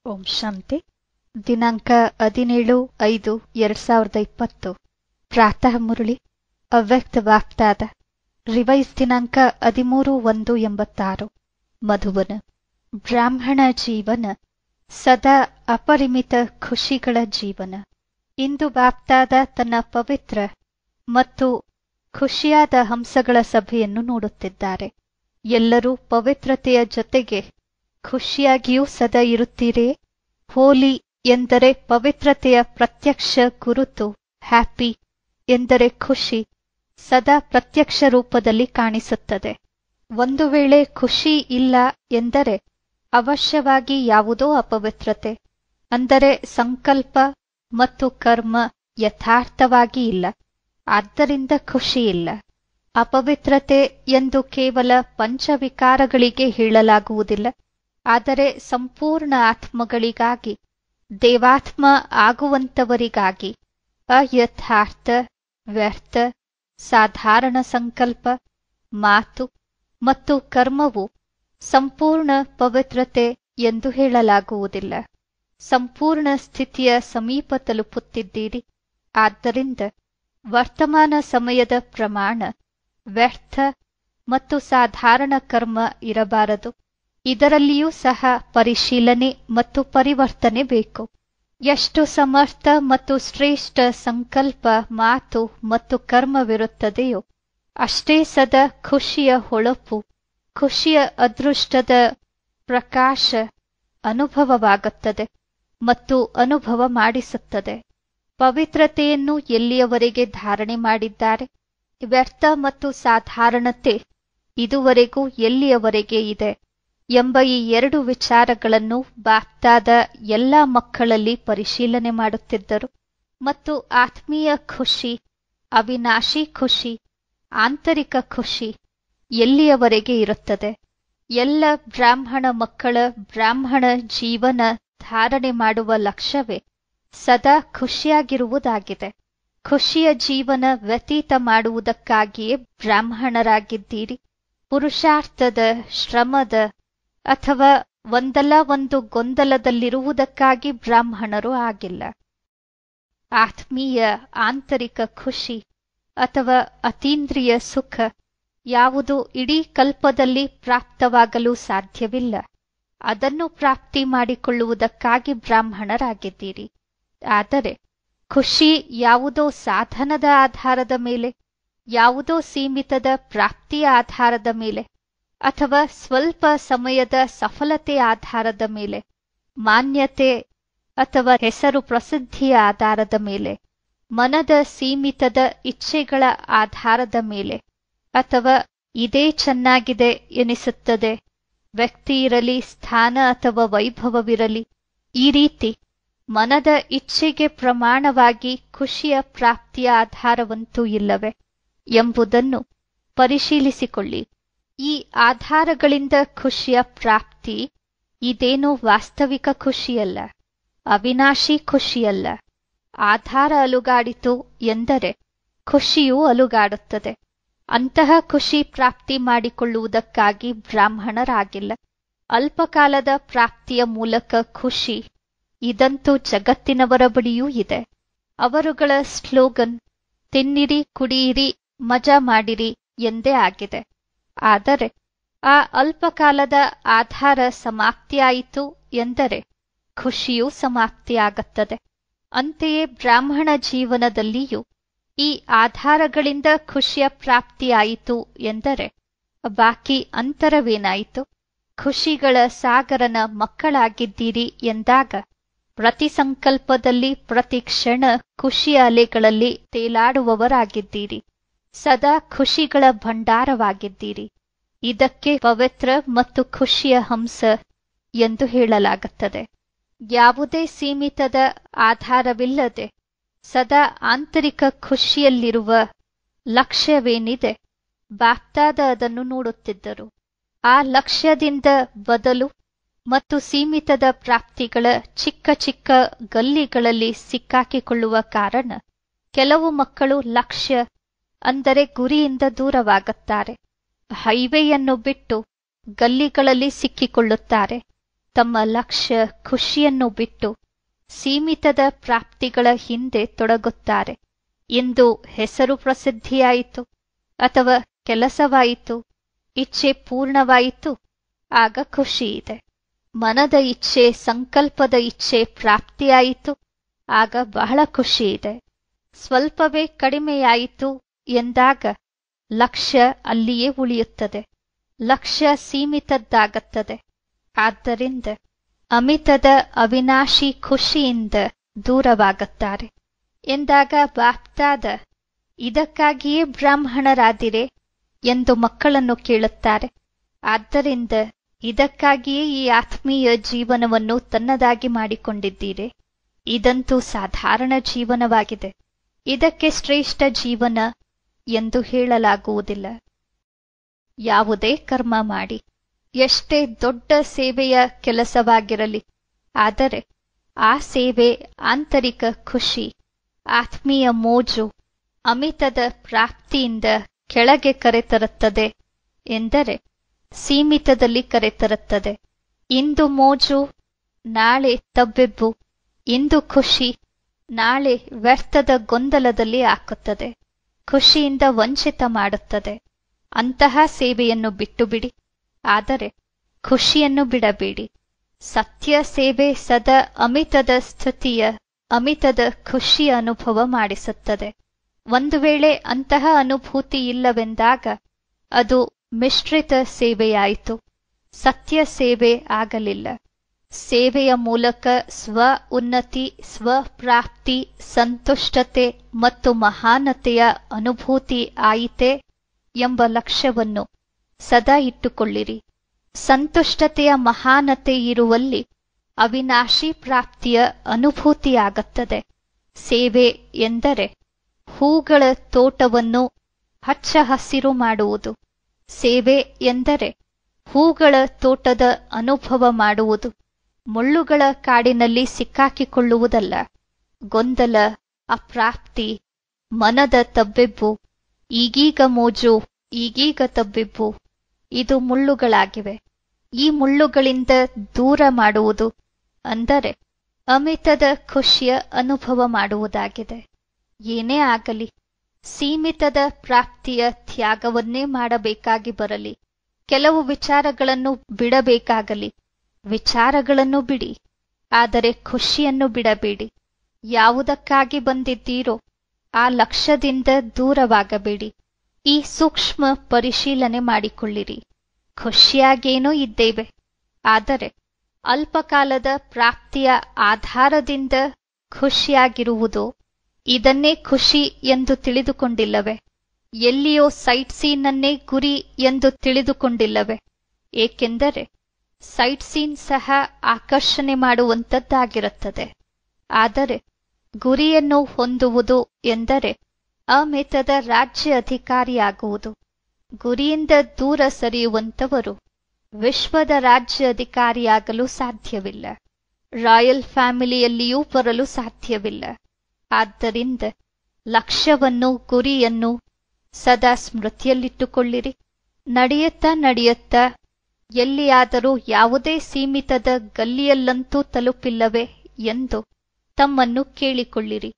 ಓಂ ಶಾಂತಿ. ದಿನಾಂಕ 17/5/2020. ಪ್ರಾತಃ ಮುರಳಿ. ಅವ್ಯಕ್ತ ವಾಗ್ದಾದ. ರಿವೈಸ್ ದಿನಾಂಕ 13/1/86. ಮಧುಬನ. ಬ್ರಾಹ್ಮಣ ಜೀವನ ಸದಾ ಅಪರಿಮಿತ ಖುಷಿಗಳ ಜೀವನ. ಇಂದು ಬಾಪ್ದಾದ ತನ್ನ ಪವಿತ್ರ ಮತ್ತು ಖುಷಿಯಾದ ಹಂಸಗಳ ಸಭೆಯನ್ನು ನೋಡುತ್ತಿದ್ದಾರೆ. ಎಲ್ಲರೂ ಪವಿತ್ರತೆಯ ಜೊತೆಗೆ ಖುಷಿಯಾಗಿಯೂ ಸದಾ ಇರುತ್ತೀರೇ? ಹೋಲಿ ಎಂದರೆ ಪವಿತ್ರತೆಯ ಪ್ರತ್ಯಕ್ಷ ಗುರುತು, ಹ್ಯಾಪಿ ಎಂದರೆ ಖುಷಿ ಸದಾ ಪ್ರತ್ಯಕ್ಷ ರೂಪದಲ್ಲಿ ಕಾಣಿಸುತ್ತದೆ. ಒಂದು ವೇಳೆ ಖುಷಿ ಇಲ್ಲ ಎಂದರೆ ಅವಶ್ಯವಾಗಿ ಯಾವುದೋ ಅಪವಿತ್ರತೆ, ಅಂದರೆ ಸಂಕಲ್ಪ ಮತ್ತು ಕರ್ಮ ಯಥಾರ್ಥವಾಗಿ ಇಲ್ಲ, ಆದ್ದರಿಂದ ಖುಷಿ ಇಲ್ಲ. ಅಪವಿತ್ರತೆ ಎಂದು ಕೇವಲ ಪಂಚವಿಕಾರಗಳಿಗೆ ಹೇಳಲಾಗುವುದಿಲ್ಲ, ಆದರೆ ಸಂಪೂರ್ಣ ಆತ್ಮಗಳಿಗಾಗಿ, ದೇವಾತ್ಮ ಆಗುವಂತವರಿಗಾಗಿ ಅಯಥಾರ್ಥ, ವ್ಯರ್ಥ, ಸಾಧಾರಣ ಸಂಕಲ್ಪ, ಮಾತು ಮತ್ತು ಕರ್ಮವು ಸಂಪೂರ್ಣ ಪವಿತ್ರತೆ ಎಂದು ಹೇಳಲಾಗುವುದಿಲ್ಲ. ಸಂಪೂರ್ಣ ಸ್ಥಿತಿಯ ಸಮೀಪ ತಲುಪುತ್ತಿದ್ದೀರಿ. ಆದ್ದರಿಂದ ವರ್ತಮಾನ ಸಮಯದ ಪ್ರಮಾಣ ವ್ಯರ್ಥ ಮತ್ತು ಸಾಧಾರಣ ಕರ್ಮ ಇರಬಾರದು. ಇದರಲ್ಲಿಯೂ ಸಹ ಪರಿಶೀಲನೆ ಮತ್ತು ಪರಿವರ್ತನೆ ಬೇಕು. ಎಷ್ಟು ಸಮರ್ಥ ಮತ್ತು ಶ್ರೇಷ್ಠ ಸಂಕಲ್ಪ, ಮಾತು ಮತ್ತು ಕರ್ಮವಿರುತ್ತದೆಯೋ ಅಷ್ಟೇ ಸದಾ ಖುಷಿಯ ಹೊಳಪು, ಖುಷಿಯ ಅದೃಷ್ಟದ ಪ್ರಕಾಶ ಅನುಭವವಾಗುತ್ತದೆ ಮತ್ತು ಅನುಭವ ಮಾಡಿಸುತ್ತದೆ. ಪವಿತ್ರತೆಯನ್ನು ಎಲ್ಲಿಯವರೆಗೆ ಧಾರಣೆ ಮಾಡಿದ್ದಾರೆ, ವ್ಯರ್ಥ ಮತ್ತು ಸಾಧಾರಣತೆ ಇದುವರೆಗೂ ಎಲ್ಲಿಯವರೆಗೆ ಇದೆ ಎಂಬ ಈ ಎರಡು ವಿಚಾರಗಳನ್ನು ಬಾಪ್ದಾದ ಎಲ್ಲ ಮಕ್ಕಳಲ್ಲಿ ಪರಿಶೀಲನೆ ಮಾಡುತ್ತಿದ್ದರು. ಮತ್ತು ಆತ್ಮೀಯ ಖುಷಿ, ಅವಿನಾಶಿ ಖುಷಿ, ಆಂತರಿಕ ಖುಷಿ ಎಲ್ಲಿಯವರೆಗೆ ಇರುತ್ತದೆ. ಎಲ್ಲ ಬ್ರಾಹ್ಮಣ ಮಕ್ಕಳ ಬ್ರಾಹ್ಮಣ ಜೀವನ ಧಾರಣೆ ಮಾಡುವ ಲಕ್ಷ್ಯವೇ ಸದಾ ಖುಷಿಯಾಗಿರುವುದಾಗಿದೆ. ಖುಷಿಯ ಜೀವನ ವ್ಯತೀತ ಮಾಡುವುದಕ್ಕಾಗಿಯೇ ಬ್ರಾಹ್ಮಣರಾಗಿದ್ದೀರಿ. ಪುರುಷಾರ್ಥದ, ಶ್ರಮದ ಅಥವಾ ಒಂದಲ್ಲ ಒಂದು ಗೊಂದಲದಲ್ಲಿರುವುದಕ್ಕಾಗಿ ಬ್ರಾಹ್ಮಣರು ಆಗಿಲ್ಲ. ಆತ್ಮೀಯ ಆಂತರಿಕ ಖುಷಿ ಅಥವಾ ಅತೀಂದ್ರಿಯ ಸುಖ ಯಾವುದು ಇಡೀ ಕಲ್ಪದಲ್ಲಿ ಪ್ರಾಪ್ತವಾಗಲು ಸಾಧ್ಯವಿಲ್ಲ, ಅದನ್ನು ಪ್ರಾಪ್ತಿ ಮಾಡಿಕೊಳ್ಳುವುದಕ್ಕಾಗಿ ಬ್ರಾಹ್ಮಣರಾಗಿದ್ದೀರಿ. ಆದರೆ ಖುಷಿ ಯಾವುದೋ ಸಾಧನದ ಆಧಾರದ ಮೇಲೆ, ಯಾವುದೋ ಸೀಮಿತದ ಪ್ರಾಪ್ತಿಯ ಆಧಾರದ ಮೇಲೆ ಅಥವಾ ಸ್ವಲ್ಪ ಸಮಯದ ಸಫಲತೆಯ ಆಧಾರದ ಮೇಲೆ, ಮಾನ್ಯತೆ ಅಥವಾ ಹೆಸರು ಪ್ರಸಿದ್ಧಿಯ ಆಧಾರದ ಮೇಲೆ, ಮನದ ಸೀಮಿತದ ಇಚ್ಛೆಗಳ ಆಧಾರದ ಮೇಲೆ, ಅಥವಾ ಇದೇ ಚೆನ್ನಾಗಿದೆ ಎನಿಸುತ್ತದೆ, ವ್ಯಕ್ತಿ ಇರಲಿ, ಸ್ಥಾನ ಅಥವಾ ವೈಭವವಿರಲಿ, ಈ ರೀತಿ ಮನದ ಇಚ್ಛೆಗೆ ಪ್ರಮಾಣವಾಗಿ ಖುಷಿಯ ಪ್ರಾಪ್ತಿಯ ಆಧಾರವಂತೂ ಇಲ್ಲವೇ ಎಂಬುದನ್ನು ಪರಿಶೀಲಿಸಿಕೊಳ್ಳಿ. ಈ ಆಧಾರಗಳಿಂದ ಖುಷಿಯ ಪ್ರಾಪ್ತಿ ಇದೇನೂ ವಾಸ್ತವಿಕ ಖುಷಿಯಲ್ಲ, ಅವಿನಾಶಿ ಖುಷಿಯಲ್ಲ. ಆಧಾರ ಅಲುಗಾಡಿತು ಎಂದರೆ ಖುಷಿಯೂ ಅಲುಗಾಡುತ್ತದೆ. ಅಂತಹ ಖುಷಿ ಪ್ರಾಪ್ತಿ ಮಾಡಿಕೊಳ್ಳುವುದಕ್ಕಾಗಿ ಬ್ರಾಹ್ಮಣರಾಗಿಲ್ಲ. ಅಲ್ಪಕಾಲದ ಪ್ರಾಪ್ತಿಯ ಮೂಲಕ ಖುಷಿ ಇದಂತೂ ಜಗತ್ತಿನವರ ಬಳಿಯೂ ಇದೆ. ಅವರುಗಳ ಸ್ಲೋಗನ್ ತಿನ್ನಿರಿ, ಕುಡಿಯಿರಿ, ಮಜಾ ಮಾಡಿರಿ ಎಂದೇ ಆಗಿದೆ. ಆದರೆ ಆ ಅಲ್ಪಕಾಲದ ಆಧಾರ ಸಮಾಪ್ತಿಯಾಯಿತು ಎಂದರೆ ಖುಷಿಯೂ ಸಮಾಪ್ತಿಯಾಗುತ್ತದೆ. ಅಂತೆಯೇ ಬ್ರಾಹ್ಮಣ ಜೀವನದಲ್ಲಿಯೂ ಈ ಆಧಾರಗಳಿಂದ ಖುಷಿಯ ಪ್ರಾಪ್ತಿಯಾಯಿತು ಎಂದರೆ ಬಾಕಿ ಅಂತರವೇನಾಯಿತು? ಖುಷಿಗಳ ಸಾಗರನ ಮಕ್ಕಳಾಗಿದ್ದೀರಿ ಎಂದಾಗ ಪ್ರತಿ ಸಂಕಲ್ಪದಲ್ಲಿ, ಪ್ರತಿ ಕ್ಷಣ ಖುಷಿಯ ಅಲೆಗಳಲ್ಲಿ ತೇಲಾಡುವವರಾಗಿದ್ದೀರಿ. ಸದಾ ಖುಷಿಗಳ ಭಂಡಾರವಾಗಿದ್ದೀರಿ. ಇದಕ್ಕೆ ಪವಿತ್ರ ಮತ್ತು ಖುಷಿಯ ಹಂಸ ಎಂದು ಹೇಳಲಾಗುತ್ತದೆ. ಯಾವುದೇ ಸೀಮಿತದ ಆಧಾರವಿಲ್ಲದೆ ಸದಾ ಆಂತರಿಕ ಖುಷಿಯಲ್ಲಿರುವ ಲಕ್ಷ್ಯವೇನಿದೆ, ಬಾಪ್ದಾದ ಅದನ್ನು ನೋಡುತ್ತಿದ್ದರು. ಆ ಲಕ್ಷ್ಯದಿಂದ ಬದಲು ಮತ್ತು ಸೀಮಿತದ ಪ್ರಾಪ್ತಿಗಳ ಚಿಕ್ಕ ಚಿಕ್ಕ ಗಲ್ಲಿಗಳಲ್ಲಿ ಸಿಕ್ಕಾಕಿಕೊಳ್ಳುವ ಕಾರಣ ಕೆಲವು ಮಕ್ಕಳು ಲಕ್ಷ್ಯ ಅಂದರೆ ಗುರಿಯಿಂದ ದೂರವಾಗುತ್ತಾರೆ. ಹೈವೇಯನ್ನು ಬಿಟ್ಟು ಗಲ್ಲಿಗಳಲ್ಲಿ ಸಿಕ್ಕಿಕೊಳ್ಳುತ್ತಾರೆ. ತಮ್ಮ ಲಕ್ಷ್ಯ ಖುಷಿಯನ್ನು ಬಿಟ್ಟು ಸೀಮಿತದ ಪ್ರಾಪ್ತಿಗಳ ಹಿಂದೆ ತೊಡಗುತ್ತಾರೆ. ಇಂದು ಹೆಸರು ಪ್ರಸಿದ್ಧಿಯಾಯಿತು ಅಥವಾ ಕೆಲಸವಾಯಿತು, ಇಚ್ಛೆ ಪೂರ್ಣವಾಯಿತು, ಆಗ ಖುಷಿಯಿದೆ. ಮನದ ಇಚ್ಛೆ, ಸಂಕಲ್ಪದ ಇಚ್ಛೆ ಪ್ರಾಪ್ತಿಯಾಯಿತು, ಆಗ ಬಹಳ ಖುಷಿಯಿದೆ. ಸ್ವಲ್ಪವೇ ಕಡಿಮೆಯಾಯಿತು ಎಂದಾಗ ಲಕ್ಷ್ಯ ಅಲ್ಲಿಯೇ ಉಳಿಯುತ್ತದೆ, ಲಕ್ಷ್ಯ ಸೀಮಿತದ್ದಾಗುತ್ತದೆ. ಆದ್ದರಿಂದ ಅಮಿತದ ಅವಿನಾಶಿ ಖುಷಿಯಿಂದ ದೂರವಾಗುತ್ತಾರೆ ಎಂದಾಗ ಬಾಪ್ತಾದ ಇದಕ್ಕಾಗಿಯೇ ಬ್ರಾಹ್ಮಣರಾದಿರೆ ಎಂದು ಮಕ್ಕಳನ್ನು ಕೇಳುತ್ತಾರೆ. ಆದ್ದರಿಂದ ಇದಕ್ಕಾಗಿಯೇ ಈ ಆತ್ಮೀಯ ಜೀವನವನ್ನು ತನ್ನದಾಗಿ ಮಾಡಿಕೊಂಡಿದ್ದೀರೆ. ಇದಂತೂ ಸಾಧಾರಣ ಜೀವನವಾಗಿದೆ, ಇದಕ್ಕೆ ಶ್ರೇಷ್ಠ ಜೀವನ ಎಂದು ಹೇಳಲಾಗುವುದಿಲ್ಲ. ಯಾವುದೇ ಕರ್ಮ ಮಾಡಿ, ಎಷ್ಟೇ ದೊಡ್ಡ ಸೇವೆಯ ಕೆಲಸವಾಗಿರಲಿ, ಆದರೆ ಆ ಸೇವೆ ಆಂತರಿಕ ಖುಷಿ, ಆತ್ಮೀಯ ಮೋಜು, ಅಮಿತದ ಪ್ರಾಪ್ತಿಯಿಂದ ಕೆಳಗೆ ಕರೆತರುತ್ತದೆ ಎಂದರೆ ಸೀಮಿತದಲ್ಲಿ ಕರೆತರುತ್ತದೆ. ಇಂದು ಮೋಜು, ನಾಳೆ ತಬ್ಬೆಬ್ಬು, ಇಂದು ಖುಷಿ, ನಾಳೆ ವ್ಯರ್ಥದ ಗೊಂದಲದಲ್ಲಿ ಹಾಕುತ್ತದೆ, ಖುಷಿಯಿಂದ ವಂಚಿತ ಮಾಡುತ್ತದೆ. ಅಂತಹ ಸೇವೆಯನ್ನು ಬಿಟ್ಟು ಬಿಡಿ, ಆದರೆ ಖುಷಿಯನ್ನು ಬಿಡಬೇಡಿ. ಸತ್ಯ ಸೇವೆ ಸದಾ ಅಮಿತದ ಸ್ಥಿತಿಯ, ಅಮಿತದ ಖುಷಿಯ ಅನುಭವ ಮಾಡಿಸುತ್ತದೆ. ಒಂದು ವೇಳೆ ಅಂತಹ ಅನುಭೂತಿ ಇಲ್ಲವೆಂದಾಗ ಅದು ಮಿಶ್ರಿತ ಸೇವೆಯಾಯಿತು, ಸತ್ಯ ಸೇವೆ ಆಗಲಿಲ್ಲ. ಸೇವೆಯ ಮೂಲಕ ಸ್ವ ಉನ್ನತಿ, ಸ್ವಪ್ರಾಪ್ತಿ, ಸಂತುಷ್ಟತೆ ಮತ್ತು ಮಹಾನತೆಯ ಅನುಭೂತಿ ಆಯಿತೆ ಎಂಬ ಲಕ್ಷ್ಯವನ್ನು ಸದಾ ಇಟ್ಟುಕೊಳ್ಳಿರಿ. ಸಂತುಷ್ಟತೆಯ ಮಹಾನತೆ ಇರುವಲ್ಲಿ ಅವಿನಾಶಿ ಪ್ರಾಪ್ತಿಯ ಅನುಭೂತಿಯಾಗುತ್ತದೆ. ಸೇವೆ ಎಂದರೆ ಹೂಗಳ ತೋಟವನ್ನು ಹಚ್ಚ ಹಸಿರು ಮಾಡುವುದು. ಸೇವೆ ಎಂದರೆ ಹೂಗಳ ತೋಟದ ಅನುಭವ ಮಾಡುವುದು, ಮುಳ್ಳುಗಳ ಕಾಡಿನಲ್ಲಿ ಸಿಕ್ಕಾಕಿಕೊಳ್ಳುವುದಲ್ಲ. ಗೊಂದಲ, ಅಪ್ರಾಪ್ತಿ, ಮನದ ತಬ್ಬೆಬ್ಬು, ಈಗೀಗ ಮೋಜು, ಈಗೀಗ ತಬ್ಬೆಬ್ಬು, ಇದು ಮುಳ್ಳುಗಳಾಗಿವೆ. ಈ ಮುಳ್ಳುಗಳಿಂದ ದೂರ ಮಾಡುವುದು ಅಂದರೆ ಅಮಿತದ ಖುಷಿಯ ಅನುಭವ ಮಾಡುವುದಾಗಿದೆ. ಏನೇ ಆಗಲಿ, ಸೀಮಿತದ ಪ್ರಾಪ್ತಿಯ ತ್ಯಾಗವನ್ನೇ ಮಾಡಬೇಕಾಗಿ ಬರಲಿ, ಕೆಲವು ವಿಚಾರಗಳನ್ನು ಬಿಡಬೇಕಾಗಲಿ, ವಿಚಾರಗಳನ್ನು ಬಿಡಿ, ಆದರೆ ಖುಷಿಯನ್ನು ಬಿಡಬೇಡಿ. ಯಾವುದಕ್ಕಾಗಿ ಬಂದಿದ್ದೀರೋ ಆ ಲಕ್ಷ್ಯದಿಂದ ದೂರವಾಗಬೇಡಿ. ಈ ಸೂಕ್ಷ್ಮ ಪರಿಶೀಲನೆ ಮಾಡಿಕೊಳ್ಳಿರಿ. ಖುಷಿಯಾಗೇನೋ ಇದ್ದೇವೆ, ಆದರೆ ಅಲ್ಪಕಾಲದ ಪ್ರಾಪ್ತಿಯ ಆಧಾರದಿಂದ ಖುಷಿಯಾಗಿರುವುದು, ಇದನ್ನೇ ಖುಷಿ ಎಂದು ತಿಳಿದುಕೊಂಡಿಲ್ಲವೇ? ಎಲ್ಲಿಯೋ ಸೈಟ್ ಸೀನನ್ನೇ ಗುರಿ ಎಂದು ತಿಳಿದುಕೊಂಡಿಲ್ಲವೇ? ಏಕೆಂದರೆ ಸೈಟ್ ಸೀನ್ ಸಹ ಆಕರ್ಷಣೆ ಮಾಡುವಂಥದ್ದಾಗಿರುತ್ತದೆ. ಆದರೆ ಗುರಿಯನ್ನು ಹೊಂದುವುದು ಎಂದರೆ ಅಮಿತದ ರಾಜ್ಯ ಅಧಿಕಾರಿಯಾಗುವುದು. ಗುರಿಯಿಂದ ದೂರ ಸರಿಯುವಂಥವರು ವಿಶ್ವದ ರಾಜ್ಯ ಅಧಿಕಾರಿಯಾಗಲು ಸಾಧ್ಯವಿಲ್ಲ, ರಾಯಲ್ ಫ್ಯಾಮಿಲಿಯಲ್ಲಿಯೂ ಬರಲು ಸಾಧ್ಯವಿಲ್ಲ. ಆದ್ದರಿಂದ ಲಕ್ಷ್ಯವನ್ನು, ಗುರಿಯನ್ನು ಸದಾ ಸ್ಮೃತಿಯಲ್ಲಿಟ್ಟುಕೊಳ್ಳಿರಿ. ನಡೆಯುತ್ತಾ ನಡೆಯುತ್ತಾ ಎಲ್ಲಿಯಾದರೂ ಯಾವುದೇ ಸೀಮಿತದ ಗಲ್ಲಿಯಲ್ಲಂತೂ ತಲುಪಿಲ್ಲವೇ ಎಂದು ತಮ್ಮನ್ನು ಕೇಳಿಕೊಳ್ಳಿರಿ.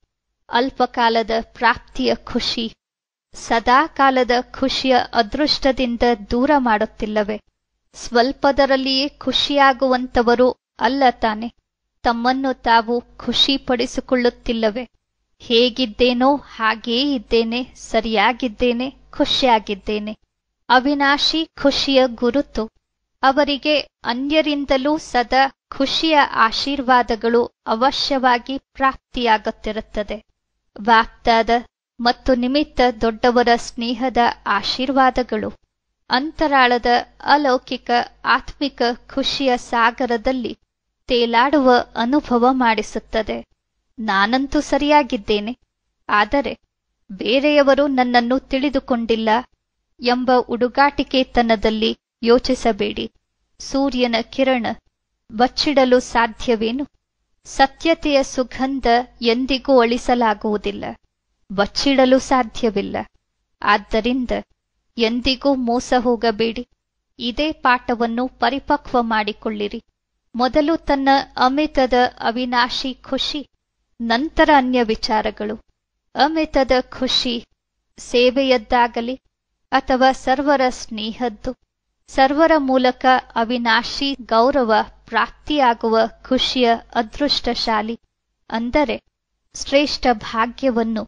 ಅಲ್ಪಕಾಲದ ಪ್ರಾಪ್ತಿಯ ಖುಷಿ ಸದಾಕಾಲದ ಖುಷಿಯ ಅದೃಷ್ಟದಿಂದ ದೂರ ಮಾಡುತ್ತಿಲ್ಲವೇ? ಸ್ವಲ್ಪದರಲ್ಲಿಯೇ ಖುಷಿಯಾಗುವಂಥವರು ಅಲ್ಲ ತಾನೆ? ತಮ್ಮನ್ನು ತಾವು ಖುಷಿಪಡಿಸಿಕೊಳ್ಳುತ್ತಿಲ್ಲವೇ? ಹೇಗಿದ್ದೇನೋ ಹಾಗೇ ಇದ್ದೇನೆ, ಸರಿಯಾಗಿದ್ದೇನೆ, ಖುಷಿಯಾಗಿದ್ದೇನೆ. ಅವಿನಾಶಿ ಖುಷಿಯ ಗುರುತು ಅವರಿಗೆ ಅನ್ಯರಿಂದಲೂ ಸದಾ ಖುಷಿಯ ಆಶೀರ್ವಾದಗಳು ಅವಶ್ಯವಾಗಿ ಪ್ರಾಪ್ತಿಯಾಗುತ್ತಿರುತ್ತದೆ. ವಾಗ್ದಾದ ಮತ್ತು ನಿಮಿತ್ತ ದೊಡ್ಡವರ ಸ್ನೇಹದ ಆಶೀರ್ವಾದಗಳು ಅಂತರಾಳದ ಅಲೌಕಿಕ ಆತ್ಮಿಕ ಖುಷಿಯ ಸಾಗರದಲ್ಲಿ ತೇಲಾಡುವ ಅನುಭವ ಮಾಡಿಸುತ್ತದೆ. ನಾನಂತೂ ಸರಿಯಾಗಿದ್ದೇನೆ, ಆದರೆ ಬೇರೆಯವರು ನನ್ನನ್ನು ತಿಳಿದುಕೊಂಡಿಲ್ಲ ಎಂಬ ಉಡುಗಾಟಿಕೆತನದಲ್ಲಿ ಯೋಚಿಸಬೇಡಿ. ಸೂರ್ಯನ ಕಿರಣ ಬಚ್ಚಿಡಲು ಸಾಧ್ಯವೇನು? ಸತ್ಯತೆಯ ಸುಗಂಧ ಎಂದಿಗೂ ಅಳಿಸಲಾಗುವುದಿಲ್ಲ, ಬಚ್ಚಿಡಲು ಸಾಧ್ಯವಿಲ್ಲ. ಆದ್ದರಿಂದ ಎಂದಿಗೂ ಮೋಸ ಹೋಗಬೇಡಿ. ಇದೇ ಪಾಠವನ್ನು ಪರಿಪಕ್ವ ಮಾಡಿಕೊಳ್ಳಿರಿ. ಮೊದಲು ತನ್ನ ಅಮಿತದ ಅವಿನಾಶಿ ಖುಷಿ, ನಂತರ ಅನ್ಯ ವಿಚಾರಗಳು. ಅಮಿತದ ಖುಷಿ ಸೇವೆಯದ್ದಾಗಲಿ ಅಥವಾ ಸರ್ವರ ಸ್ನೇಹದ್ದು, ಸರ್ವರ ಮೂಲಕ ಅವಿನಾಶಿ ಗೌರವ ಪ್ರಾಪ್ತಿಯಾಗುವ ಖುಷಿಯ ಅದೃಷ್ಟಶಾಲಿ, ಅಂದರೆ ಶ್ರೇಷ್ಠ ಭಾಗ್ಯವನ್ನು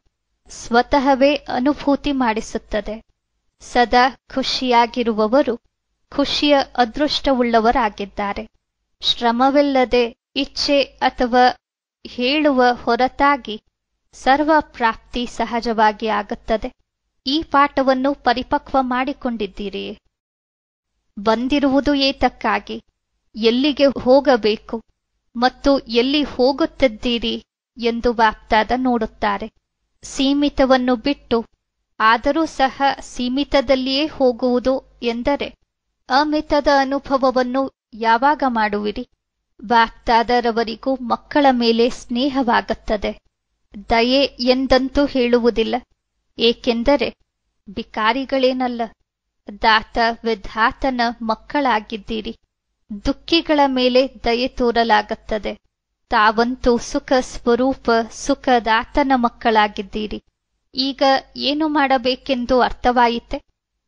ಸ್ವತಃವೇ ಅನುಭೂತಿ ಮಾಡಿಸುತ್ತದೆ. ಸದಾ ಖುಷಿಯಾಗಿರುವವರು ಖುಷಿಯ ಅದೃಷ್ಟವುಳ್ಳವರಾಗಿದ್ದಾರೆ. ಶ್ರಮವಿಲ್ಲದೆ ಇಚ್ಛೆ ಅಥವಾ ಹೇಳುವ ಹೊರತಾಗಿ ಸರ್ವ ಪ್ರಾಪ್ತಿ ಸಹಜವಾಗಿ ಆಗುತ್ತದೆ. ಈ ಪಾಠವನ್ನು ಪರಿಪಕ್ವ ಮಾಡಿಕೊಂಡಿದ್ದೀರಿಯೇ? ಬಂದಿರುವುದು ಏತಕ್ಕಾಗಿ, ಎಲ್ಲಿಗೆ ಹೋಗಬೇಕು ಮತ್ತು ಎಲ್ಲಿ ಹೋಗುತ್ತಿದ್ದೀರಿ ಎಂದು ಬಾಪ್ದಾದ ನೋಡುತ್ತಾರೆ. ಸೀಮಿತವನ್ನು ಬಿಟ್ಟು ಆದರೂ ಸಹ ಸೀಮಿತದಲ್ಲಿಯೇ ಹೋಗುವುದು ಎಂದರೆ ಅಮಿತದ ಅನುಭವವನ್ನು ಯಾವಾಗ ಮಾಡುವಿರಿ? ಬಾಪ್ದಾದರವರಿಗೂ ಮಕ್ಕಳ ಮೇಲೆ ಸ್ನೇಹವಾಗುತ್ತದೆ. ದಯೆ ಎಂದಂತೂ ಹೇಳುವುದಿಲ್ಲ, ಏಕೆಂದರೆ ಬಿಕಾರಿಗಳೇನಲ್ಲ, ದಾತ ವಿಧಾತನ ಮಕ್ಕಳಾಗಿದ್ದೀರಿ. ದುಃಖಿಗಳ ಮೇಲೆ ದಯೆ ತೋರಲಾಗುತ್ತದೆ. ತಾವಂತೂ ಸುಖ ಸ್ವರೂಪ ಸುಖದಾತನ ಮಕ್ಕಳಾಗಿದ್ದೀರಿ. ಈಗ ಏನು ಮಾಡಬೇಕೆಂದು ಅರ್ಥವಾಯಿತೆ?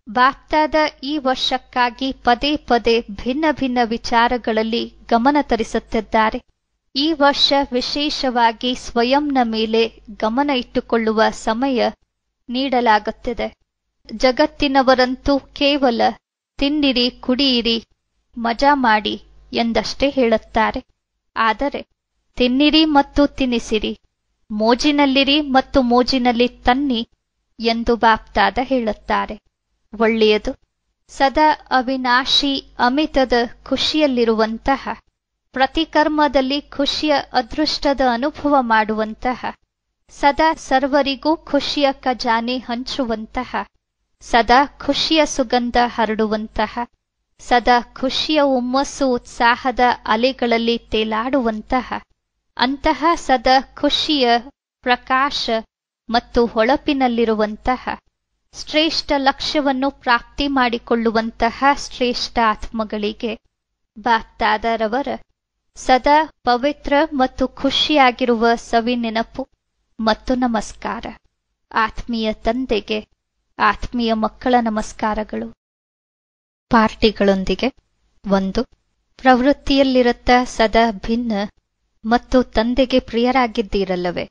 ಬಾಪ್ದಾದ ಈ ವರ್ಷಕ್ಕಾಗಿ ಪದೇ ಪದೇ ಭಿನ್ನ ಭಿನ್ನ ವಿಚಾರಗಳಲ್ಲಿ ಗಮನ ತರಿಸುತ್ತಿದ್ದಾರೆ. ಈ ವರ್ಷ ವಿಶೇಷವಾಗಿ ಸ್ವಯಂನ ಮೇಲೆ ಗಮನ ಇಟ್ಟುಕೊಳ್ಳುವ ಸಮಯ ನೀಡಲಾಗುತ್ತಿದೆ. ಜಗತ್ತಿನವರಂತೂ ಕೇವಲ ತಿನ್ನಿರಿ, ಕುಡಿಯಿರಿ, ಮಜಾ ಮಾಡಿ ಎಂದಷ್ಟೇ ಹೇಳುತ್ತಾರೆ. ಆದರೆ ತಿನ್ನಿರಿ ಮತ್ತು ತಿನ್ನಿಸಿರಿ, ಮೋಜಿನಲ್ಲಿರಿ ಮತ್ತು ಮೋಜಿನಲ್ಲಿ ತನ್ನಿ ಎಂದು ಬಾಪ್ದಾದ ಹೇಳುತ್ತಾರೆ. ಒಳ್ಳೆಯದು. ಸದಾ ಅವಿನಾಶಿ ಅಮಿತದ ಖುಷಿಯಲ್ಲಿರುವಂತಹ, ಪ್ರತಿ ಕರ್ಮದಲ್ಲಿ ಖುಷಿಯ ಅದೃಷ್ಟದ ಅನುಭವ ಮಾಡುವಂತಹ, ಸದಾ ಸರ್ವರಿಗೂ ಖುಷಿಯ ಖಜಾನೆ ಹಂಚುವಂತಹ, ಸದಾ ಖುಷಿಯ ಸುಗಂಧ ಹರಡುವಂತಹ, ಸದಾ ಖುಷಿಯ ಹುಮ್ಮಸ್ಸು ಉತ್ಸಾಹದ ಅಲೆಗಳಲ್ಲಿ ತೇಲಾಡುವಂತಹ, ಅಂತಹ ಸದಾ ಖುಷಿಯ ಪ್ರಕಾಶ ಮತ್ತು ಹೊಳಪಿನಲ್ಲಿರುವಂತಹ, ಶ್ರೇಷ್ಠ ಲಕ್ಷ್ಯವನ್ನು ಪ್ರಾಪ್ತಿ ಮಾಡಿಕೊಳ್ಳುವಂತಹ ಶ್ರೇಷ್ಠ ಆತ್ಮಗಳಿಗೆ ಬಾಪ್ದಾದರವರ ಸದಾ ಪವಿತ್ರ ಮತ್ತು ಖುಷಿಯಾಗಿರುವ ಸವಿ ನೆನಪು ಮತ್ತು ನಮಸ್ಕಾರ. ಆತ್ಮೀಯ ತಂದೆಗೆ ಆತ್ಮೀಯ ಮಕ್ಕಳ ನಮಸ್ಕಾರಗಳು. ಪಾರ್ಟಿಗಳೊಂದಿಗೆ 1. ಪ್ರವೃತ್ತಿಯಲ್ಲಿರುತ್ತಾ ಸದಾ ಭಿನ್ನ ಮತ್ತು ತಂದೆಗೆ ಪ್ರಿಯರಾಗಿದ್ದೀರಲ್ಲವೇ?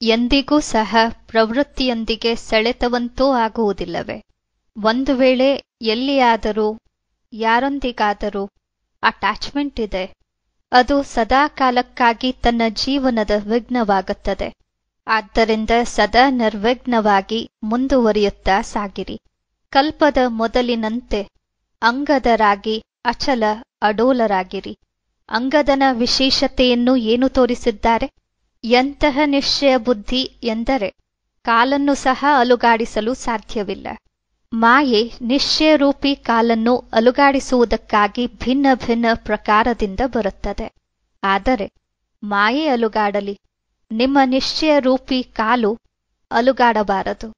ಎಂದಿಗೂ ಸಹ ಪ್ರವೃತ್ತಿಯೊಂದಿಗೆ ಸೆಳೆತವಂತೂ ಆಗುವುದಿಲ್ಲವೇ? ಒಂದು ವೇಳೆ ಎಲ್ಲಿಯಾದರೂ ಯಾರೊಂದಿಗಾದರೂ ಅಟ್ಯಾಚ್ಮೆಂಟ್ ಇದೆ, ಅದು ಸದಾ ಕಾಲಕ್ಕಾಗಿ ತನ್ನ ಜೀವನದ ವಿಘ್ನವಾಗುತ್ತದೆ. ಆದ್ದರಿಂದ ಸದಾ ನಿರ್ವಿಘ್ನವಾಗಿ ಮುಂದುವರಿಯುತ್ತಾ ಸಾಗಿರಿ. ಕಲ್ಪದ ಮೊದಲಿನಂತೆ ಅಂಗದರಾಗಿ ಅಚಲ ಅಡೋಲರಾಗಿರಿ. ಅಂಗದನ ವಿಶೇಷತೆಯನ್ನು ಏನು ತೋರಿಸಿದ್ದಾರೆ? ಎಂತಹ ನಿಶ್ಚಯ ಬುದ್ಧಿ ಎಂದರೆ ಕಾಲನ್ನು ಸಹ ಅಲುಗಾಡಿಸಲು ಸಾಧ್ಯವಿಲ್ಲ. ಮಾಯೆ ನಿಶ್ಚಯರೂಪಿ ಕಾಲನ್ನು ಅಲುಗಾಡಿಸುವುದಕ್ಕಾಗಿ ಭಿನ್ನ ಭಿನ್ನ ಪ್ರಕಾರದಿಂದ ಬರುತ್ತದೆ. ಆದರೆ ಮಾಯೆ ಅಲುಗಾಡಲಿ, ನಿಮ್ಮ ನಿಶ್ಚಯರೂಪಿ ಕಾಲು ಅಲುಗಾಡಬಾರದು.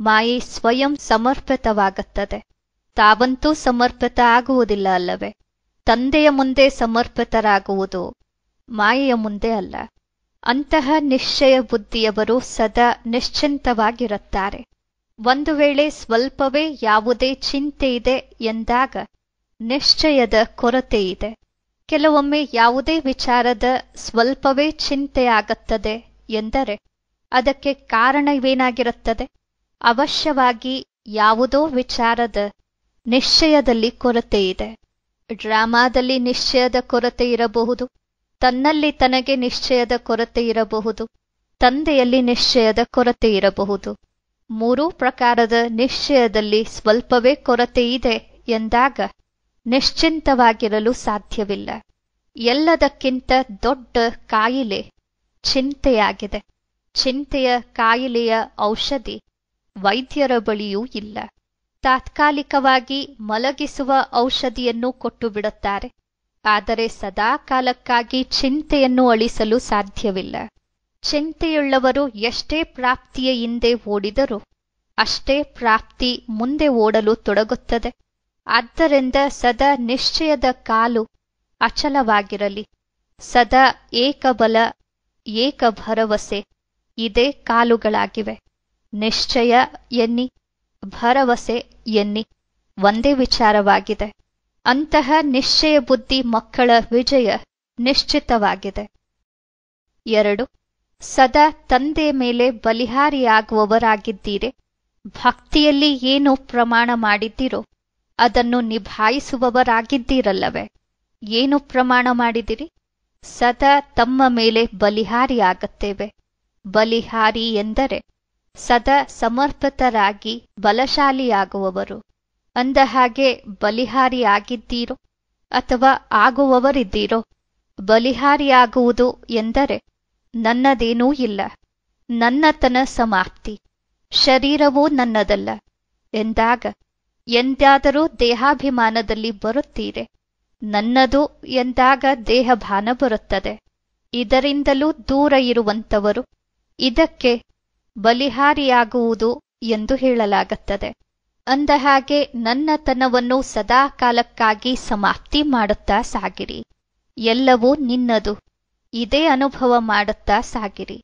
ಮಾಯೆ ಸ್ವಯಂ ಸಮರ್ಪಿತವಾಗುತ್ತದೆ. ತಾವಂತೂ ಸಮರ್ಪಿತ ಆಗುವುದಿಲ್ಲ ಅಲ್ಲವೇ? ತಂದೆಯ ಮುಂದೆ ಸಮರ್ಪಿತರಾಗುವುದು, ಮಾಯೆಯ ಮುಂದೆ ಅಲ್ಲ. ಅಂತಹ ನಿಶ್ಚಯ ಬುದ್ಧಿಯವರು ಸದಾ ನಿಶ್ಚಿಂತವಾಗಿರುತ್ತಾರೆ. ಒಂದು ವೇಳೆ ಸ್ವಲ್ಪವೇ ಯಾವುದೇ ಚಿಂತೆ ಇದೆ ಎಂದಾಗ ನಿಶ್ಚಯದ ಕೊರತೆಯಿದೆ. ಕೆಲವೊಮ್ಮೆ ಯಾವುದೇ ವಿಚಾರದ ಸ್ವಲ್ಪವೇ ಚಿಂತೆಯಾಗುತ್ತದೆ ಎಂದರೆ ಅದಕ್ಕೆ ಕಾರಣವೇನಾಗಿರುತ್ತದೆ? ಅವಶ್ಯವಾಗಿ ಯಾವುದೋ ವಿಚಾರದ ನಿಶ್ಚಯದಲ್ಲಿ ಕೊರತೆಯಿದೆ. ಡ್ರಾಮಾದಲ್ಲಿ ನಿಶ್ಚಯದ ಕೊರತೆ ಇರಬಹುದು, ತನ್ನಲ್ಲಿ ತನಗೆ ನಿಶ್ಚಯದ ಕೊರತೆ ಇರಬಹುದು, ತಂದೆಯಲ್ಲಿ ನಿಶ್ಚಯದ ಕೊರತೆ ಇರಬಹುದು. ಮೂರೂ ಪ್ರಕಾರದ ನಿಶ್ಚಯದಲ್ಲಿ ಸ್ವಲ್ಪವೇ ಕೊರತೆ ಇದೆ ಎಂದಾಗ ನಿಶ್ಚಿಂತವಾಗಿರಲು ಸಾಧ್ಯವಿಲ್ಲ. ಎಲ್ಲದಕ್ಕಿಂತ ದೊಡ್ಡ ಕಾಯಿಲೆ ಚಿಂತೆಯಾಗಿದೆ. ಚಿಂತೆಯ ಕಾಯಿಲೆಯ ಔಷಧಿ ವೈದ್ಯರ ಬಳಿಯೂ ಇಲ್ಲ. ತಾತ್ಕಾಲಿಕವಾಗಿ ಮಲಗಿಸುವ ಔಷಧಿಯನ್ನು ಕೊಟ್ಟು ಬಿಡುತ್ತಾರೆ, ಆದರೆ ಸದಾ ಕಾಲಕ್ಕಾಗಿ ಚಿಂತೆಯನ್ನು ಅಳಿಸಲು ಸಾಧ್ಯವಿಲ್ಲ. ಚಿಂತೆಯುಳ್ಳವರು ಎಷ್ಟೇ ಪ್ರಾಪ್ತಿಯ ಹಿಂದೆ ಓಡಿದರೂ ಅಷ್ಟೇ ಪ್ರಾಪ್ತಿ ಮುಂದೆ ಓಡಲು ತೊಡಗುತ್ತದೆ. ಆದ್ದರಿಂದ ಸದಾ ನಿಶ್ಚಯದ ಕಾಲು ಅಚಲವಾಗಿರಲಿ. ಸದಾ ಏಕಬಲ ಏಕ ಭರವಸೆ ಇದೇ ಕಾಲುಗಳಾಗಿವೆ. ನಿಶ್ಚಯ ಎನ್ನಿ, ಭರವಸೆ ಎನ್ನಿ, ಒಂದೇ ವಿಚಾರವಾಗಿದೆ. ಅಂತಹ ನಿಶ್ಚಯ ಬುದ್ಧಿ ಮಕ್ಕಳ ವಿಜಯ ನಿಶ್ಚಿತವಾಗಿದೆ. 2. ಸದಾ ತಂದೆಯ ಮೇಲೆ ಬಲಿಹಾರಿಯಾಗುವವರಾಗಿದ್ದೀರಿ. ಭಕ್ತಿಯಲ್ಲಿ ಏನು ಪ್ರಮಾಣ ಮಾಡಿದ್ದೀರೋ ಅದನ್ನು ನಿಭಾಯಿಸುವವರಾಗಿದ್ದೀರಲ್ಲವೇ? ಏನು ಪ್ರಮಾಣ ಮಾಡಿದಿರಿ? ಸದಾ ತಮ್ಮ ಮೇಲೆ ಬಲಿಹಾರಿಯಾಗುತ್ತೇವೆ. ಬಲಿಹಾರಿ ಎಂದರೆ ಸದಾ ಸಮರ್ಪಿತರಾಗಿ ಬಲಶಾಲಿಯಾಗುವವರು. ಅಂದಹಾಗೆ ಬಲಿಹಾರಿಯಾಗಿದ್ದೀರೋ ಅಥವಾ ಆಗುವವರಿದ್ದೀರೋ? ಬಲಿಹಾರಿಯಾಗುವುದು ಎಂದರೆ ನನ್ನದೇನೂ ಇಲ್ಲ, ನನ್ನತನ ಸಮಾಪ್ತಿ, ಶರೀರವೂ ನನ್ನದಲ್ಲ ಎಂದಾಗ ಎಂದಾದರೂ ದೇಹಾಭಿಮಾನದಲ್ಲಿ ಬರುತ್ತೀರೆ. ನನ್ನದು ಎಂದಾಗ ದೇಹಭಾನ ಬರುತ್ತದೆ. ಇದರಿಂದಲೂ ದೂರ ಇರುವಂತವರು ಇದಕ್ಕೆ ಬಲಿಹಾರಿಯಾಗುವುದು ಎಂದು ಹೇಳಲಾಗುತ್ತದೆ. ಅಂದಹಾಗೆ ನನ್ನತನವನ್ನು ಸದಾ ಕಾಲಕ್ಕಾಗಿ ಸಮಾಪ್ತಿ ಮಾಡುತ್ತಾ ಸಾಗಿರಿ. ಎಲ್ಲವೂ ನಿನ್ನದು, ಇದೇ ಅನುಭವ ಮಾಡುತ್ತಾ ಸಾಗಿರಿ.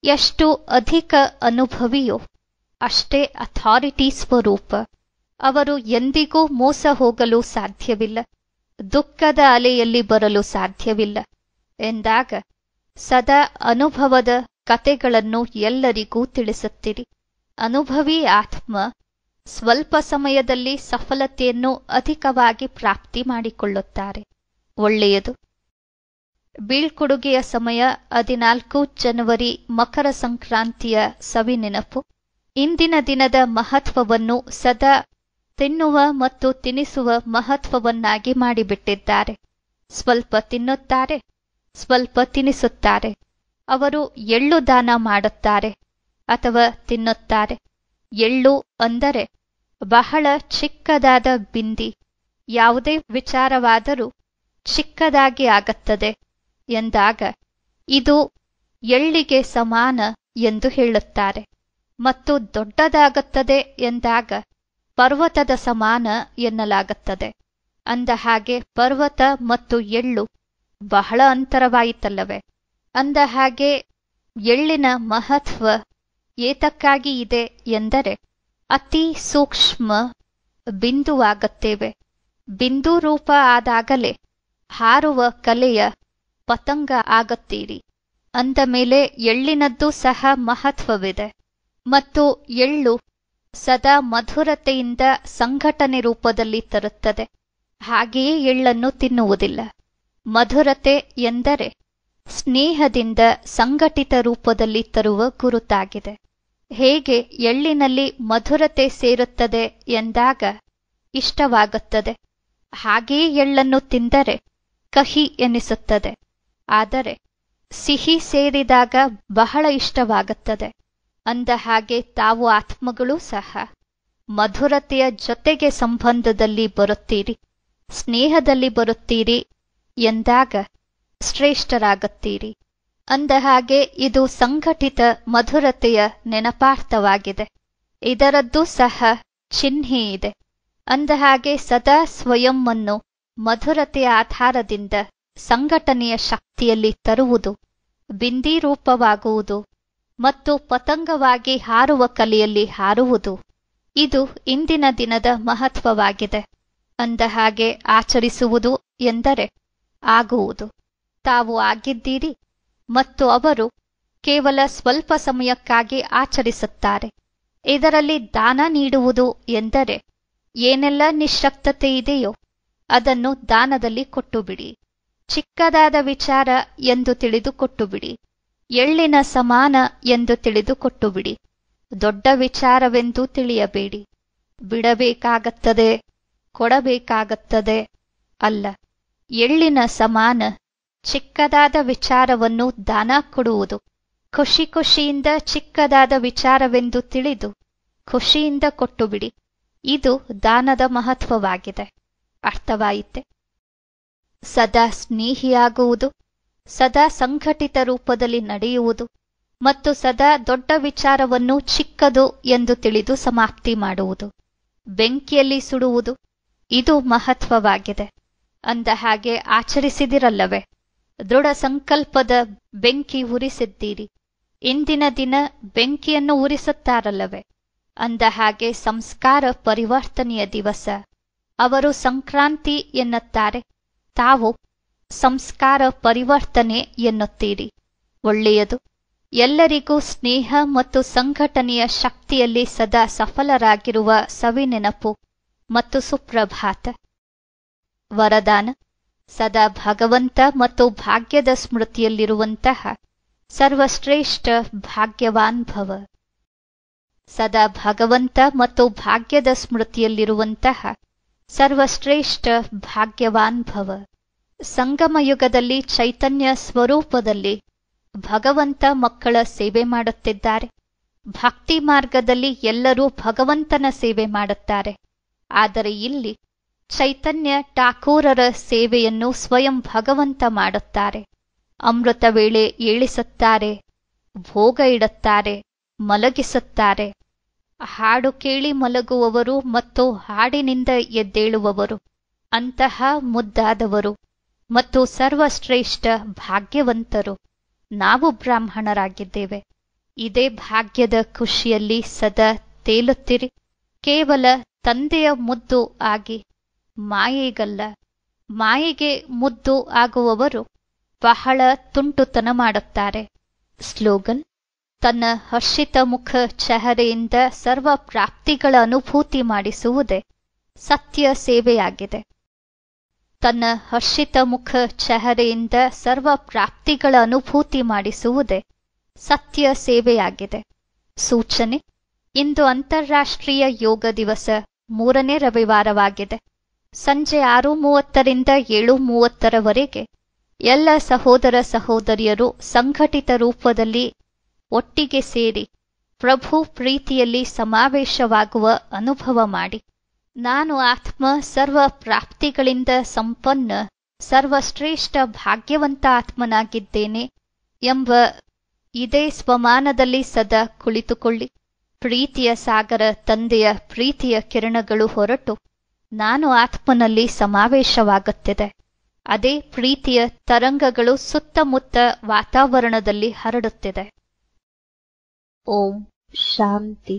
ಎಷ್ಟು ಅಧಿಕ ಅನುಭವಿಯೋ ಅಷ್ಟೇ ಅಥಾರಿಟಿ ಸ್ವರೂಪ. ಅವರು ಎಂದಿಗೂ ಮೋಸ ಹೋಗಲು ಸಾಧ್ಯವಿಲ್ಲ, ದುಃಖದ ಅಲೆಯಲ್ಲಿ ಬರಲು ಸಾಧ್ಯವಿಲ್ಲ ಎಂದಾಗ ಸದಾ ಅನುಭವದ ಕತೆಗಳನ್ನು ಎಲ್ಲರಿಗೂ ತಿಳಿಸುತ್ತೀರಿ. ಅನುಭವಿ ಆತ್ಮ ಸ್ವಲ್ಪ ಸಮಯದಲ್ಲಿ ಸಫಲತೆಯನ್ನು ಅಧಿಕವಾಗಿ ಪ್ರಾಪ್ತಿ ಮಾಡಿಕೊಳ್ಳುತ್ತಾರೆ. ಒಳ್ಳೆಯದು. ಬೀಳ್ಕೊಡುಗೆಯ ಸಮಯ 14 ಜನವರಿ, ಮಕರ ಸಂಕ್ರಾಂತಿಯ ಸವಿನೆನಪು. ಇಂದಿನ ದಿನದ ಮಹತ್ವವನ್ನು ಸದಾ ತಿನ್ನುವ ಮತ್ತು ತಿನಿಸುವ ಮಹತ್ವವನ್ನಾಗಿ ಮಾಡಿಬಿಟ್ಟಿದ್ದಾರೆ. ಸ್ವಲ್ಪ ತಿನ್ನುತ್ತಾರೆ, ಸ್ವಲ್ಪ ತಿನಿಸುತ್ತಾರೆ. ಅವರು ಎಳ್ಳು ದಾನ ಮಾಡುತ್ತಾರೆ ಅಥವಾ ತಿನ್ನುತ್ತಾರೆ. ಎಳ್ಳು ಅಂದರೆ ಬಹಳ ಚಿಕ್ಕದಾದ ಬಿಂದಿ. ಯಾವುದೇ ವಿಚಾರವಾದರೂ ಚಿಕ್ಕದಾಗಿ ಆಗುತ್ತದೆ ಎಂದಾಗ ಇದು ಎಳ್ಳಿಗೆ ಸಮಾನ ಎಂದು ಹೇಳುತ್ತಾರೆ. ಮತ್ತು ದೊಡ್ಡದಾಗುತ್ತದೆ ಎಂದಾಗ ಪರ್ವತದ ಸಮಾನ ಎನ್ನಲಾಗುತ್ತದೆ. ಅಂದಹಾಗೆ ಪರ್ವತ ಮತ್ತು ಎಳ್ಳು ಬಹಳ ಅಂತರವಾಯಿತಲ್ಲವೇ? ಅಂದಹಾಗೆ ಎಳ್ಳಿನ ಮಹತ್ವ ಏತಕ್ಕಾಗಿ ಇದೆ ಎಂದರೆ ಅತಿ ಸೂಕ್ಷ್ಮ ಬಿಂದುವಾಗುತ್ತೇವೆ. ಬಿಂದು ರೂಪ ಆದಾಗಲೇ ಹಾರುವ ಕಲೆಯ ಪತಂಗ ಆಗುತ್ತೀರಿ. ಅಂದ ಮೇಲೆ ಎಳ್ಳಿನದ್ದು ಸಹ ಮಹತ್ವವಿದೆ. ಮತ್ತು ಎಳ್ಳು ಸದಾ ಮಧುರತೆಯಿಂದ ಸಂಘಟನೆ ರೂಪದಲ್ಲಿ ತರುತ್ತದೆ. ಹಾಗೆಯೇ ಎಳ್ಳನ್ನು ತಿನ್ನುವುದಿಲ್ಲ. ಮಧುರತೆ ಎಂದರೆ ಸ್ನೇಹದಿಂದ ಸಂಘಟಿತ ರೂಪದಲ್ಲಿ ತರುವ ಗುರುತಾಗಿದೆ. ಹೇಗೆ ಎಳ್ಳಿನಲ್ಲಿ ಮಧುರತೆ ಸೇರುತ್ತದೆ ಎಂದಾಗ ಇಷ್ಟವಾಗುತ್ತದೆ, ಹಾಗೆಯೇ ಎಳ್ಳನ್ನು ತಿಂದರೆ ಕಹಿ ಎನಿಸುತ್ತದೆ. ಆದರೆ ಸಿಹಿ ಸೇರಿದಾಗ ಬಹಳ ಇಷ್ಟವಾಗುತ್ತದೆ. ಅಂದಹಾಗೆ ತಾವು ಆತ್ಮಗಳೂ ಸಹ ಮಧುರತೆಯ ಜೊತೆಗೆ ಸಂಬಂಧದಲ್ಲಿ ಬರುತ್ತೀರಿ, ಸ್ನೇಹದಲ್ಲಿ ಬರುತ್ತೀರಿ ಎಂದಾಗ ಶ್ರೇಷ್ಠರಾಗುತ್ತೀರಿ. ಅಂದಹಾಗೆ ಇದು ಸಂಘಟಿತ ಮಧುರತೆಯ ನೆನಪಾರ್ಥವಾಗಿದೆ. ಇದರದ್ದು ಸಹ ಚಿಹ್ನೆ ಇದೆ. ಅಂದಹಾಗೆ ಸದಾ ಸ್ವಯಂವನ್ನು ಮಧುರತೆಯ ಆಧಾರದಿಂದ ಸಂಘಟನೆಯ ಶಕ್ತಿಯಲ್ಲಿ ತರುವುದು, ಬಿಂದಿರೂಪವಾಗುವುದು ಮತ್ತು ಪತಂಗವಾಗಿ ಹಾರುವ ಕಲೆಯಲ್ಲಿ ಹಾರುವುದು, ಇದು ಇಂದಿನ ದಿನದ ಮಹತ್ವವಾಗಿದೆ. ಅಂದಹಾಗೆ ಆಚರಿಸುವುದು ಎಂದರೆ ಆಗುವುದು. ತಾವು ಆಗಿದ್ದೀರಿ ಮತ್ತು ಅವರು ಕೇವಲ ಸ್ವಲ್ಪ ಸಮಯಕ್ಕಾಗಿ ಆಚರಿಸುತ್ತಾರೆ. ಇದರಲ್ಲಿ ದಾನ ನೀಡುವುದು ಎಂದರೆ ಏನೆಲ್ಲ ನಿಶ್ಶಕ್ತತೆ ಇದೆಯೋ ಅದನ್ನು ದಾನದಲ್ಲಿ ಕೊಟ್ಟುಬಿಡಿ. ಚಿಕ್ಕದಾದ ವಿಚಾರ ಎಂದು ತಿಳಿದು ಕೊಟ್ಟುಬಿಡಿ. ಎಳ್ಳಿನ ಸಮಾನ ಎಂದು ತಿಳಿದು ಕೊಟ್ಟುಬಿಡಿ. ದೊಡ್ಡ ವಿಚಾರವೆಂದು ತಿಳಿಯಬೇಡಿ. ಬಿಡಬೇಕಾಗುತ್ತದೆ, ಕೊಡಬೇಕಾಗುತ್ತದೆ ಅಲ್ಲ. ಎಳ್ಳಿನ ಸಮಾನ ಚಿಕ್ಕದಾದ ವಿಚಾರವನ್ನು ದಾನ ಕೊಡುವುದು. ಖುಷಿ ಖುಷಿಯಿಂದ ಚಿಕ್ಕದಾದ ವಿಚಾರವೆಂದು ತಿಳಿದು ಖುಷಿಯಿಂದ ಕೊಟ್ಟುಬಿಡಿ. ಇದು ದಾನದ ಮಹತ್ವವಾಗಿದೆ. ಅರ್ಥವಾಯಿತೆ? ಸದಾ ಸ್ನೇಹಿಯಾಗುವುದು, ಸದಾ ಸಂಘಟಿತ ರೂಪದಲ್ಲಿ ನಡೆಯುವುದು ಮತ್ತು ಸದಾ ದೊಡ್ಡ ವಿಚಾರವನ್ನು ಚಿಕ್ಕದು ಎಂದು ತಿಳಿದು ಸಮಾಪ್ತಿ ಮಾಡುವುದು. ಬೆಂಕಿಯಲ್ಲಿ ಸುಡುವುದು, ಇದು ಮಹತ್ವವಾಗಿದೆ. ಅಂದ ಹಾಗೆ ಆಚರಿಸಿದಿರಲ್ಲವೇ? ದೃಢ ಸಂಕಲ್ಪದ ಬೆಂಕಿ ಉರಿಸಿದ್ದೀರಿ. ಇಂದಿನ ದಿನ ಬೆಂಕಿಯನ್ನು ಉರಿಸುತ್ತಾರಲ್ಲವೇ? ಅಂದ ಹಾಗೆ ಸಂಸ್ಕಾರ ಪರಿವರ್ತನೆಯ ದಿವಸ. ಅವರು ಸಂಕ್ರಾಂತಿ ಎನ್ನುತ್ತಾರೆ, ತಾವು ಸಂಸ್ಕಾರ ಪರಿವರ್ತನೆ ಎನ್ನುತ್ತೀರಿ. ಒಳ್ಳೆಯದು. ಎಲ್ಲರಿಗೂ ಸ್ನೇಹ ಮತ್ತು ಸಂಘಟನೆಯ ಶಕ್ತಿಯಲ್ಲಿ ಸದಾ ಸಫಲರಾಗಿರುವ ಸವಿನೆನಪು ಮತ್ತು ಸುಪ್ರಭಾತ. ವರದಾನ: ಸದಾ ಭಗವಂತ ಮತ್ತು ಭಾಗ್ಯದ ಸ್ಮೃತಿಯಲ್ಲಿರುವಂತಹ ಸರ್ವಶ್ರೇಷ್ಠ ಭಾಗ್ಯವಾನ್ ಭವ. ಸದಾ ಭಗವಂತ ಮತ್ತು ಭಾಗ್ಯದ ಸ್ಮೃತಿಯಲ್ಲಿರುವಂತಹ ಸರ್ವಶ್ರೇಷ್ಠ ಭಾಗ್ಯವಾನ್ ಭವ. ಸಂಗಮಯುಗದಲ್ಲಿ ಚೈತನ್ಯ ಸ್ವರೂಪದಲ್ಲಿ ಭಗವಂತ ಮಕ್ಕಳ ಸೇವೆ ಮಾಡುತ್ತಿದ್ದಾರೆ. ಭಕ್ತಿ ಮಾರ್ಗದಲ್ಲಿ ಎಲ್ಲರೂ ಭಗವಂತನ ಸೇವೆ ಮಾಡುತ್ತಾರೆ. ಆದರೆ ಇಲ್ಲಿ ಚೈತನ್ಯ ಠಾಕೂರರ ಸೇವೆಯನ್ನು ಸ್ವಯಂ ಭಗವಂತ ಮಾಡುತ್ತಾರೆ. ಅಮೃತ ವೇಳೆ ಏಳಿಸುತ್ತಾರೆ, ಭೋಗ ಇಡುತ್ತಾರೆ, ಮಲಗಿಸುತ್ತಾರೆ. ಹಾಡು ಕೇಳಿ ಮಲಗುವವರು ಮತ್ತು ಹಾಡಿನಿಂದ ಎದ್ದೇಳುವವರು ಅಂತಹ ಮುದ್ದಾದವರು ಮತ್ತು ಸರ್ವಶ್ರೇಷ್ಠ ಭಾಗ್ಯವಂತರು ನಾವು ಬ್ರಾಹ್ಮಣರಾಗಿದ್ದೇವೆ. ಇದೇ ಭಾಗ್ಯದ ಖುಷಿಯಲ್ಲಿ ಸದಾ ತೇಲುತ್ತಿರಿ. ಕೇವಲ ತಂದೆಯ ಮುದ್ದು ಆಗಿ, ಮಾಯೆಗಲ್ಲ. ಮಾಯೆಗೆ ಮುದ್ದು ಆಗುವವರು ಬಹಳ ತುಂಟುತನ ಮಾಡುತ್ತಾರೆ. ಸ್ಲೋಗನ್: ತನ್ನ ಹರ್ಷಿತ ಮುಖ ಚೆಹರೆಯಿಂದ ಸರ್ವ ಪ್ರಾಪ್ತಿಗಳ ಅನುಭೂತಿ ಮಾಡಿಸುವುದೇ ಸತ್ಯ ಸೇವೆಯಾಗಿದೆ. ತನ್ನ ಹರ್ಷಿತ ಮುಖ ಚೆಹರೆಯಿಂದ ಸರ್ವ ಪ್ರಾಪ್ತಿಗಳ ಅನುಭೂತಿ ಮಾಡಿಸುವುದೇ ಸತ್ಯ ಸೇವೆಯಾಗಿದೆ. ಸೂಚನೆ: ಇಂದು ಅಂತಾರಾಷ್ಟ್ರೀಯ ಯೋಗ ದಿವಸ 3ನೇ ರವಿವಾರವಾಗಿದೆ. ಸಂಜೆ 6:30ರಿಂದ 7:30ರವರೆಗೆ ಎಲ್ಲ ಸಹೋದರ ಸಹೋದರಿಯರು ಸಂಘಟಿತ ರೂಪದಲ್ಲಿ ಒಟ್ಟಿಗೆ ಸೇರಿ ಪ್ರಭು ಪ್ರೀತಿಯಲ್ಲಿ ಸಮಾವೇಶವಾಗುವ ಅನುಭವ ಮಾಡಿ. ನಾನು ಆತ್ಮ ಸರ್ವ ಪ್ರಾಪ್ತಿಗಳಿಂದ ಸಂಪನ್ನ ಸರ್ವಶ್ರೇಷ್ಠ ಭಾಗ್ಯವಂತ ಆತ್ಮನಾಗಿದ್ದೇನೆ ಎಂಬ ಇದೇ ಸ್ವಮಾನದಲ್ಲಿ ಸದಾ ಕುಳಿತುಕೊಳ್ಳಿ. ಪ್ರೀತಿಯ ಸಾಗರ ತಂದೆಯ ಪ್ರೀತಿಯ ಕಿರಣಗಳು ಹೊರಟು ನಾನು ಆತ್ಮನಲ್ಲಿ ಸಮಾವೇಶವಾಗುತ್ತಿದೆ. ಅದೇ ಪ್ರೀತಿಯ ತರಂಗಗಳು ಸುತ್ತಮುತ್ತ ವಾತಾವರಣದಲ್ಲಿ ಹರಡುತ್ತಿದೆ. ಓಂ ಶಾಂತಿ.